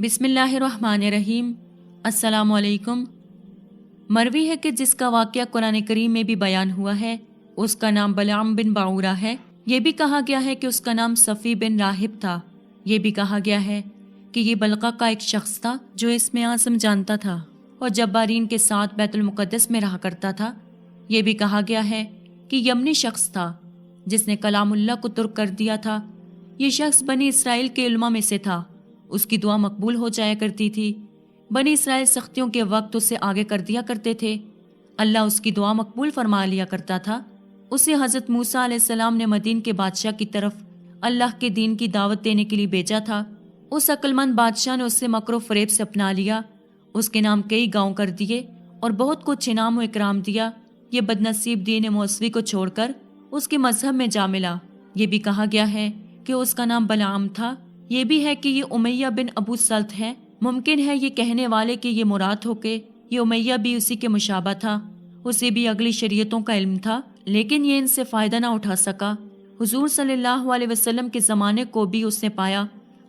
بسم اللہ الرحمن الرحیم۔ السلام علیکم۔ مروی ہے کہ جس کا واقعہ قرآن کریم میں بھی بیان ہوا ہے اس کا نام بلعام بن باعورہ ہے۔ یہ بھی کہا گیا ہے کہ اس کا نام صفی بن راہب تھا۔ یہ بھی کہا گیا ہے کہ یہ بلقا کا ایک شخص تھا جو اسم اعظم جانتا تھا اور جبارین کے ساتھ بیت المقدس میں رہا کرتا تھا۔ یہ بھی کہا گیا ہے کہ یمنی شخص تھا جس نے کلام اللہ کو ترک کر دیا تھا۔ یہ شخص بنی اسرائیل کے علماء میں سے تھا۔ اس کی دعا مقبول ہو جایا کرتی تھی۔ بنی اسرائیل سختیوں کے وقت اسے آگے کر دیا کرتے تھے۔ اللہ اس کی دعا مقبول فرما لیا کرتا تھا۔ اسے حضرت موسیٰ علیہ السلام نے مدین کے بادشاہ کی طرف اللہ کے دین کی دعوت دینے کے لیے بھیجا تھا۔ اس عقل مند بادشاہ نے اسے مکر و فریب سے اپنا لیا۔ اس کے نام کئی گاؤں کر دیے اور بہت کچھ انعام و اکرام دیا۔ یہ بدنصیب دین موسوی کو چھوڑ کر اس کے مذہب میں جا ملا۔ یہ بھی کہا گیا ہے کہ اس کا نام بلعام تھا۔ یہ بھی ہے کہ یہ امیہ بن ابو سلط ہے۔ ممکن ہے یہ کہنے والے کہ یہ مراد ہو کہ یہ امیہ بھی اسی کے مشابہ تھا۔ اسے بھی اگلی شریعتوں کا علم تھا لیکن یہ ان سے فائدہ نہ اٹھا سکا۔ حضور صلی اللہ علیہ وسلم کے زمانے کو بھی اس نے پایا۔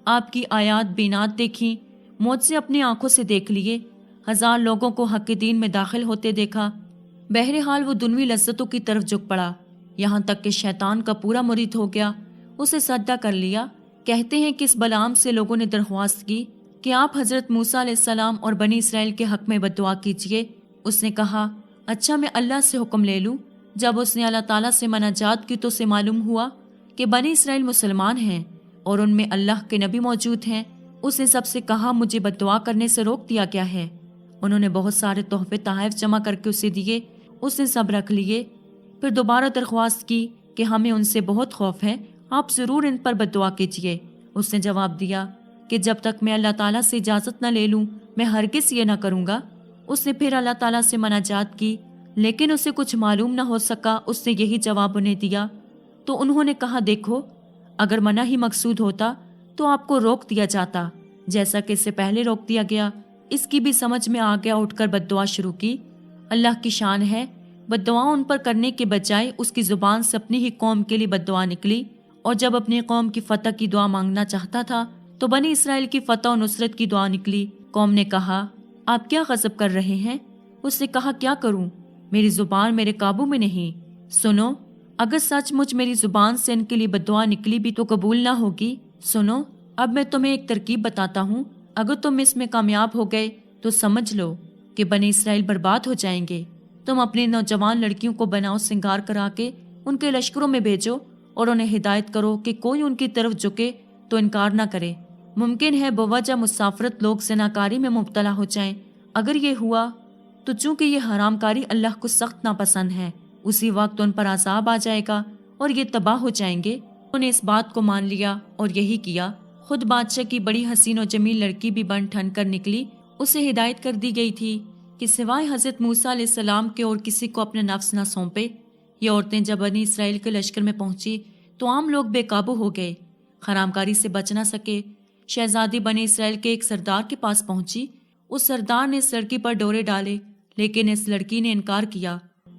آپ کی آیات بینات دیکھیں، موت سے اپنی آنکھوں سے دیکھ لیے، 1000 لوگوں کو حق دین میں داخل ہوتے دیکھا۔ بہرحال وہ دنوی لذتوں کی طرف جھک پڑا، یہاں تک کہ شیطان کا پورا مرید ہو گیا، اسے سجدہ کر لیا۔ کہتے ہیں کہ اس بلعام سے لوگوں نے درخواست کی کہ آپ حضرت موسیٰ علیہ السلام اور بنی اسرائیل کے حق میں بددعا کیجیے۔ اس نے کہا اچھا میں اللہ سے حکم لے لوں۔ جب اس نے اللہ تعالیٰ سے مناجات کی تو اسے معلوم ہوا کہ بنی اسرائیل مسلمان ہیں اور ان میں اللہ کے نبی موجود ہیں۔ اس نے سب سے کہا مجھے بددعا کرنے سے روک دیا گیا ہے۔ انہوں نے بہت سارے تحفے تحائف جمع کر کے اسے دیے، اس نے سب رکھ لیے۔ پھر دوبارہ درخواست کی کہ ہمیں ان سے بہت خوف ہے، آپ ضرور ان پر بددعا کیجیے۔ اس نے جواب دیا کہ جب تک میں اللہ تعالیٰ سے اجازت نہ لے لوں میں ہرگز یہ نہ کروں گا۔ اس نے پھر اللہ تعالیٰ سے مناجات کی لیکن اسے کچھ معلوم نہ ہو سکا۔ اس نے یہی جواب انہیں دیا تو انہوں نے کہا دیکھو اگر منع ہی مقصود ہوتا تو آپ کو روک دیا جاتا جیسا کہ اس سے پہلے روک دیا گیا۔ اس کی بھی سمجھ میں آ گیا، اٹھ کر بددعا شروع کی۔ اللہ کی شان ہے، بددعا ان پر کرنے کے بجائے اس کی زبان سے اپنی ہی قوم کے لیے بددعا نکلی، اور جب اپنی قوم کی فتح کی دعا مانگنا چاہتا تھا تو بنی اسرائیل کی فتح و نصرت کی دعا نکلی۔ قوم نے کہا آپ کیا غضب کر رہے ہیں؟ اس نے کہا کیا کروں، میری زبان میرے قابو میں نہیں۔ سنو اگر سچ مچ میری زبان سے ان کے لیے بددعا نکلی بھی تو قبول نہ ہوگی۔ سنو اب میں تمہیں ایک ترکیب بتاتا ہوں، اگر تم اس میں کامیاب ہو گئے تو سمجھ لو کہ بنی اسرائیل برباد ہو جائیں گے۔ تم اپنی نوجوان لڑکیوں کو بناؤ سنگار کرا کے ان کے لشکروں میں بھیجو اور انہیں ہدایت کرو کہ کوئی ان کی طرف جھکے تو انکار نہ کرے۔ ممکن ہے بوجہ مسافرت لوگ زناکاری میں مبتلا ہو جائیں۔ اگر یہ ہوا تو چونکہ یہ حرام کاری اللہ کو سخت ناپسند ہے، اسی وقت ان پر عذاب آ جائے گا اور یہ تباہ ہو جائیں گے۔ انہوں نے اس بات کو مان لیا اور یہی کیا۔ خود بادشاہ کی بڑی حسین و جمیل لڑکی بھی بن ٹھن کر نکلی۔ اسے ہدایت کر دی گئی تھی کہ سوائے حضرت موسیٰ علیہ السلام کے اور کسی کو اپنا نفس نہ سونپے۔ یہ عورتیں جب بنی اسرائیل کے لشکر میں پہنچی تو عام لوگ بے قابو ہو گئے، حرام کاری سے بچ نہ سکے۔ شہزادی بنی اسرائیل کے ایک سردار کے پاس پہنچی۔ اس سردار نے اس لڑکی پر ڈورے ڈالے لیکن اس لڑکی نے انکار کیا۔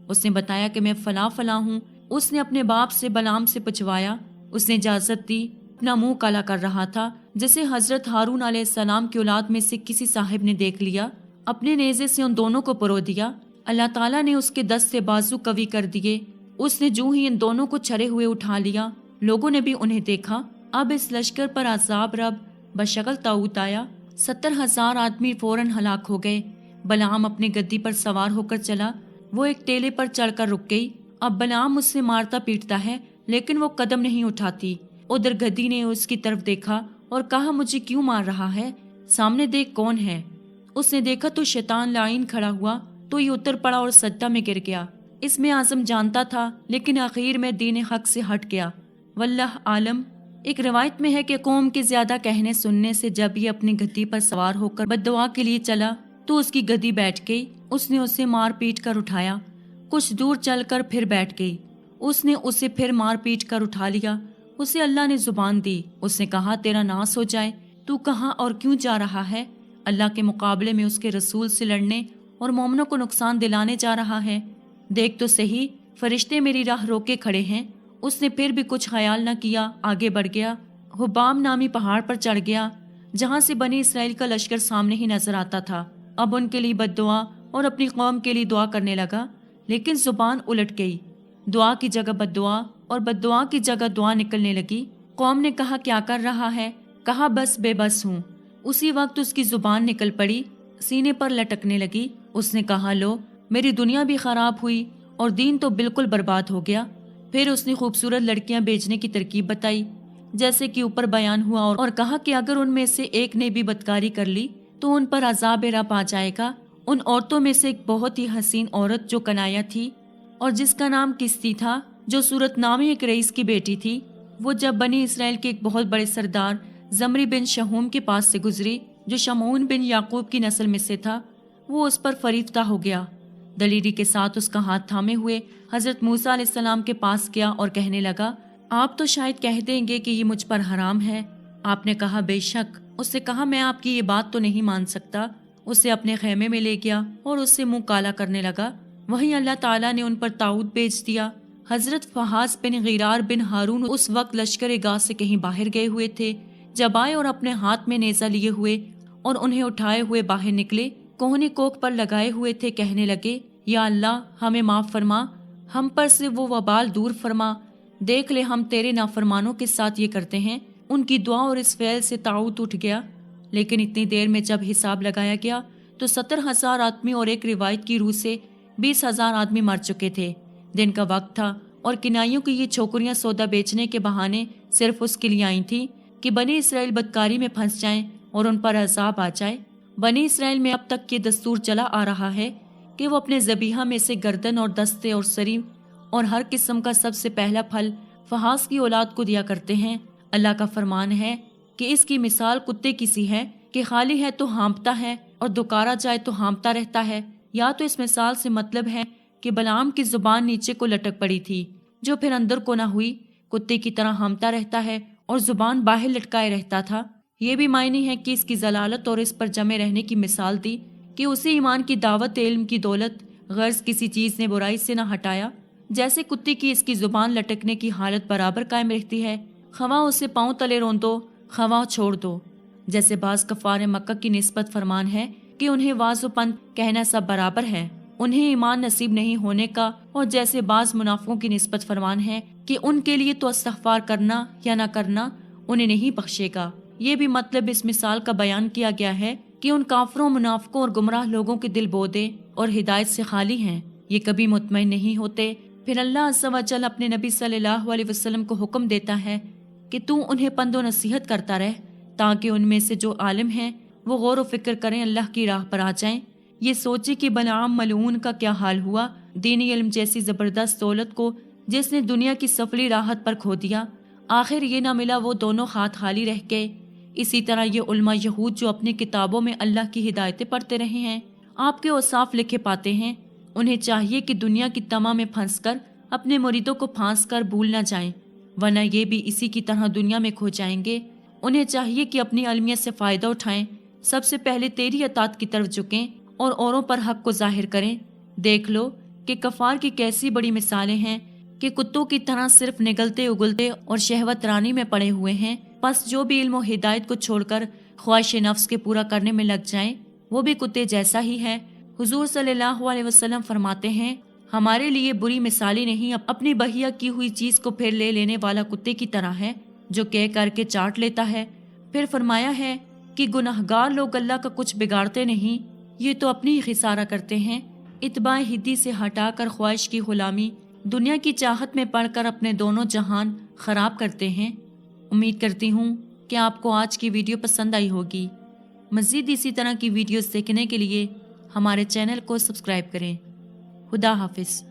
اس نے بتایا کہ میں فلاں فلاں ہوں۔ اس نے اپنے باپ سے بلعام سے پوچھوایا، اس نے اجازت دی۔ اپنا منہ کالا کر رہا تھا جسے حضرت ہارون علیہ السلام کی اولاد میں سے کسی صاحب نے دیکھ لیا۔ اپنے نیزے سے ان دونوں کو پرو دیا۔ اللہ تعالیٰ نے اس کے دست سے بازو قوی کر دیے۔ اس نے جو ہی ان دونوں کو چھڑے ہوئے اٹھا لیا، لوگوں نے بھی انہیں دیکھا۔ اب اس لشکر پر عذاب رب بشکل طاعوت آیا۔ 70,000 آدمی فوراً ہلاک ہو گئے۔ بلعام اپنی گدی پر سوار ہو کر چلا، وہ ایک ٹیلے پر چڑھ کر رک گئی۔ اب بلعام اس سے مارتا پیٹتا ہے لیکن وہ قدم نہیں اٹھاتی۔ ادھر گدی نے اس کی طرف دیکھا اور کہا مجھے کیوں مار رہا ہے، سامنے دیکھ کون ہے۔ اس نے دیکھا تو شیطان لعین کھڑا ہوا تو یہ اتر پڑا اور سجدہ میں گر گیا۔ اس میں اعظم جانتا تھا لیکن آخر میں دین حق سے ہٹ گیا۔ واللہ عالم۔ ایک روایت میں ہے کہ قوم کے زیادہ کہنے سننے سے جب یہ اپنی گدی پر سوار ہو کر بددعا کے لیے چلا تو اس کی گدی بیٹھ گئی۔ اس نے اسے مار پیٹ کر اٹھایا، کچھ دور چل کر پھر بیٹھ گئی۔ اس نے اسے پھر مار پیٹ کر اٹھا لیا۔ اسے اللہ نے زبان دی۔ اس نے کہا تیرا ناس ہو جائے، تو کہاں اور کیوں جا رہا ہے؟ اللہ کے مقابلے میں اس کے رسول سے لڑنے اور مومنوں کو نقصان دلانے جا رہا ہے۔ دیکھ تو صحیح، فرشتے میری راہ روکے کھڑے ہیں۔ اس نے پھر بھی کچھ خیال نہ کیا، آگے بڑھ گیا۔ حبام نامی پہاڑ پر چڑھ گیا۔ جہاں سے بنی اسرائیل کا لشکر سامنے ہی نظر آتا تھا۔ اب ان کے لیے بد دعا اور اپنی قوم کے لیے دعا کرنے لگا، لیکن زبان الٹ گئی۔ دعا کی جگہ بد دعا اور بد دعا کی جگہ دعا نکلنے لگی۔ قوم نے کہا کیا کر رہا ہے؟ کہا بس بے بس ہوں۔ اسی وقت اس کی زبان نکل پڑی، سینے پر لٹکنے لگی۔ اس نے کہا لو میری دنیا بھی خراب ہوئی اور دین تو بالکل برباد ہو گیا۔ پھر اس نے خوبصورت لڑکیاں بیچنے کی ترکیب بتائی جیسے کہ اوپر بیان ہوا، اور کہا کہ اگر ان میں سے ایک نے بھی بدکاری کر لی تو ان پر عذاب رب آ جائے گا۔ ان عورتوں میں سے ایک بہت ہی حسین عورت جو کنایا تھی اور جس کا نام کستی تھا، جو صورت نامی ایک رئیس کی بیٹی تھی، وہ جب بنی اسرائیل کے ایک بہت بڑے سردار زمری بن شہوم کے پاس سے گزری جو شمعون بن یعقوب کی نسل میں سے تھا، وہ اس پر فریفتہ ہو گیا۔ دلیری کے ساتھ اس کا ہاتھ تھامے ہوئے حضرت موسیٰ علیہ السلام کے پاس گیا اور کہنے لگا آپ تو شاید کہہ دیں گے کہ یہ مجھ پر حرام ہے۔ آپ نے کہا بے شک۔ اس سے کہا میں آپ کی یہ بات تو نہیں مان سکتا۔ اسے اپنے خیمے میں لے گیا اور اس سے منہ کالا کرنے لگا۔ وہیں اللہ تعالیٰ نے ان پر طاعون بھیج دیا۔ حضرت فہاس بن غیرار بن ہارون اس وقت لشکر گاہ سے کہیں باہر گئے ہوئے تھے، جب آئے اور اپنے ہاتھ میں نیزہ لیے ہوئے اور انہیں اٹھائے ہوئے باہر نکلے، کوہنی کوک پر لگائے ہوئے تھے، کہنے لگے یا اللہ ہمیں معاف فرما، ہم پر سے وہ وبال دور فرما، دیکھ لے ہم تیرے نافرمانوں کے ساتھ یہ کرتے ہیں۔ ان کی دعا اور اس فعل سے طاعون اٹھ گیا، لیکن اتنی دیر میں جب حساب لگایا گیا تو 70,000 آدمی اور ایک روایت کی روح سے 20,000 آدمی مر چکے تھے۔ دن کا وقت تھا اور کنائیوں کی یہ چھوکریاں سودا بیچنے کے بہانے صرف اس کے لیے آئی تھیں کہ بنی اسرائیل بدکاری میں پھنس جائیں اور ان پر عذاب آ جائے۔ بنی اسرائیل میں اب تک یہ دستور چلا آ رہا ہے کہ وہ اپنے ذبیحہ میں سے گردن اور دستے اور سری اور ہر قسم کا سب سے پہلا پھل فحاس کی اولاد کو دیا کرتے ہیں۔ اللہ کا فرمان ہے کہ اس کی مثال کتے کی سی ہے کہ خالی ہے تو ہانپتا ہے اور دکارا جائے تو ہانپتا رہتا ہے۔ یا تو اس مثال سے مطلب ہے کہ بلعام کی زبان نیچے کو لٹک پڑی تھی جو پھر اندر کو نہ ہوئی، کتے کی طرح ہانپتا رہتا ہے اور زبان باہر لٹکائے رہتا تھا۔ یہ بھی معنی ہے کہ اس کی ضلالت اور اس پر جمے رہنے کی مثال دی کہ اسی ایمان کی دعوت علم کی دولت غرض کسی چیز نے برائی سے نہ ہٹایا، جیسے کتے کی اس کی زبان لٹکنے کی حالت برابر قائم رہتی ہے، خواہ اسے پاؤں تلے روندو خواہ چھوڑ دو۔ جیسے بعض کفار مکہ کی نسبت فرمان ہے کہ انہیں واز و پنت کہنا سب برابر ہے، انہیں ایمان نصیب نہیں ہونے کا، اور جیسے بعض منافقوں کی نسبت فرمان ہے کہ ان کے لیے تو استغفار کرنا یا نہ کرنا انہیں نہیں بخشے گا۔ یہ بھی مطلب اس مثال کا بیان کیا گیا ہے کہ ان کافروں، منافقوں اور گمراہ لوگوں کے دل بودے اور ہدایت سے خالی ہیں، یہ کبھی مطمئن نہیں ہوتے۔ پھر اللہ عز و جل اپنے نبی صلی اللہ علیہ وسلم کو حکم دیتا ہے کہ تو انہیں پند و نصیحت کرتا رہ تاکہ ان میں سے جو عالم ہیں وہ غور و فکر کریں، اللہ کی راہ پر آ جائیں، یہ سوچے کہ بلعام ملعون کا کیا حال ہوا، دینی علم جیسی زبردست دولت کو جس نے دنیا کی سفلی راحت پر کھو دیا، آخر یہ نہ ملا وہ دونوں ہاتھ خالی رہ گئے۔ اسی طرح یہ علماء یہود جو اپنی کتابوں میں اللہ کی ہدایتیں پڑھتے رہے ہیں، آپ کے اوصاف لکھے پاتے ہیں، انہیں چاہیے کہ دنیا کی تما میں پھنس کر اپنے مریدوں کو پھانس کر بھول نہ جائیں، ورنہ یہ بھی اسی کی طرح دنیا میں کھو جائیں گے۔ انہیں چاہیے کہ اپنی علمیت سے فائدہ اٹھائیں، سب سے پہلے تیری اطاعت کی طرف جھکیں اور اوروں پر حق کو ظاہر کریں۔ دیکھ لو کہ کفار کی کیسی بڑی مثالیں ہیں کہ کتوں کی طرح صرف نگلتے اگلتے اور شہوت رانی میں پڑے ہوئے ہیں۔ پس جو بھی علم و ہدایت کو چھوڑ کر خواہش نفس کے پورا کرنے میں لگ جائیں وہ بھی کتے جیسا ہی ہے۔ حضور صلی اللہ علیہ وسلم فرماتے ہیں ہمارے لیے بری مثالی نہیں اپنی بہیا کی ہوئی چیز کو پھر لے لینے والا کتے کی طرح ہے جو کہہ کر کے چاٹ لیتا ہے۔ پھر فرمایا ہے کہ گناہگار لوگ اللہ کا کچھ بگاڑتے نہیں، یہ تو اپنی ہی خسارہ کرتے ہیں، اتباع ہدی سے ہٹا کر خواہش کی غلامی، دنیا کی چاہت میں پڑھ کر اپنے دونوں جہان خراب کرتے ہیں۔ امید کرتی ہوں کہ آپ کو آج کی ویڈیو پسند آئی ہوگی۔ مزید اسی طرح کی ویڈیوز دیکھنے کے لیے ہمارے چینل کو سبسکرائب کریں۔ خدا حافظ۔